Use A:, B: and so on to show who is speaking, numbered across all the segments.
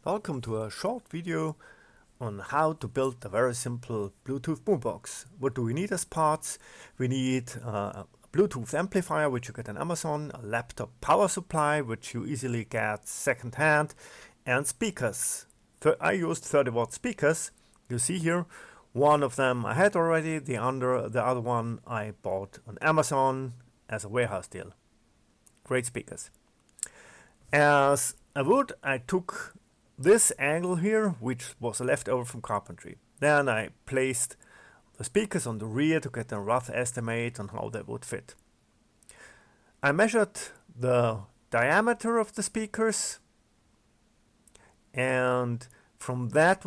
A: Welcome to a short video on how to build a very simple Bluetooth boombox. What do we need as parts? We need a Bluetooth amplifier, which you get on Amazon, a laptop power supply, which you easily get second-hand, and speakers. I used 30-watt speakers. You see here, one of them I had already, the other one I bought on Amazon as a warehouse deal. Great speakers. As a wood, I took this angle here, which was a leftover from carpentry. Then I placed the speakers on the rear to get a rough estimate on how they would fit. I measured the diameter of the speakers, and from that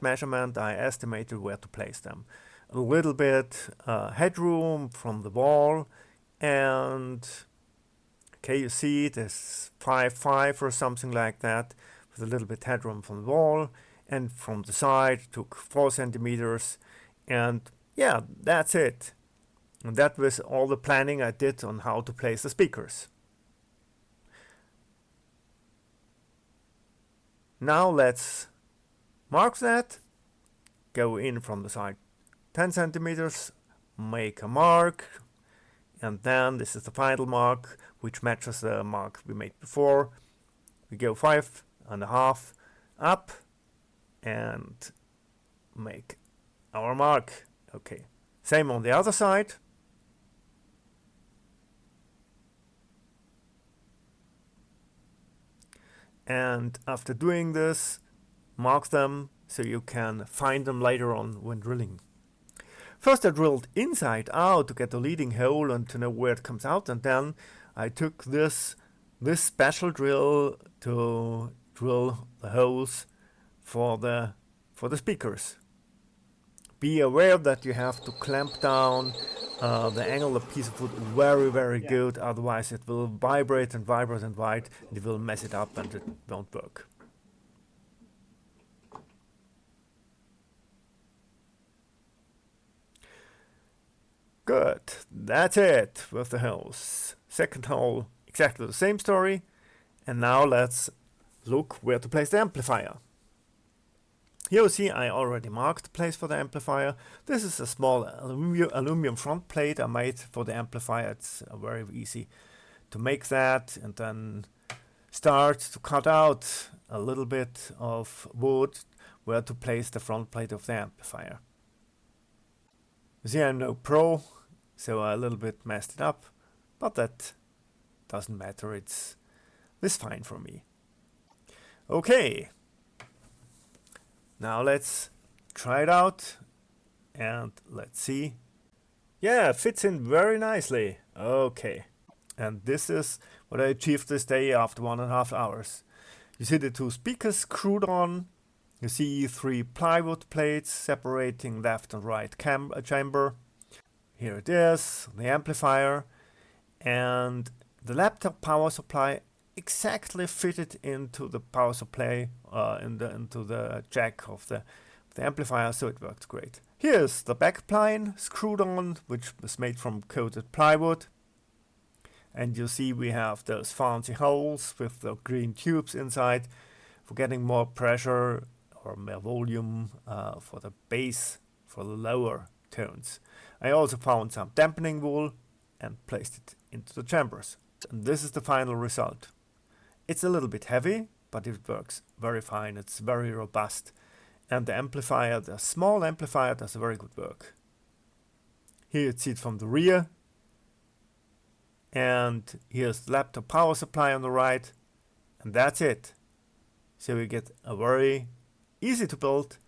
A: measurement I estimated where to place them. A little bit headroom from the wall, and okay, you see it is 5'5" or something like that, with a little bit headroom from the wall, and from the side took 4 centimeters, and yeah, that's it. And that was all the planning I did on how to place the speakers. Now let's mark that, go in from the side 10 centimeters, make a mark, and then this is the final mark, which matches the mark we made before. We go 5.5 up and make our mark. Okay, same on the other side. And after doing this, mark them so you can find them later on when drilling. First I drilled inside out to get the leading hole and to know where it comes out, and then I took this special drill to drill the holes for the speakers. Be aware that you have to clamp down the angle of the piece of wood very good, otherwise it will vibrate and vibrate and vibrate, and it will mess it up and it won't work. Good, that's it with the holes. Second hole, exactly the same story. And now let's look where to place the amplifier. Here you see I already marked the place for the amplifier. This is a small aluminum front plate I made for the amplifier. It's very easy to make that, and then start to cut out a little bit of wood where to place the front plate of the amplifier. You see I'm no pro, so I a little bit messed it up, but that doesn't matter. It's fine for me. Okay, now let's try it out and let's see. Yeah, it fits in very nicely. Okay, and this is what I achieved this day after 1.5 hours. You see the 2 speakers screwed on. You see 3 plywood plates separating left and right chamber. Here it is, the amplifier, and the laptop power supply exactly fitted into the power supply into the jack of the amplifier, so it worked great. Here's the back pline screwed on, which was made from coated plywood, and you see we have those fancy holes with the green tubes inside for getting more pressure or more volume for the bass, for the lower tones. I also found some dampening wool and placed it into the chambers, and this is the final result. It's a little bit heavy, but it works very fine. It's very robust, and the amplifier, the small amplifier, does very good work. Here you see it from the rear, and here's the laptop power supply on the right, and that's it. So we get a very easy to build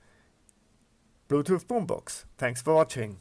A: Bluetooth boombox. Thanks for watching.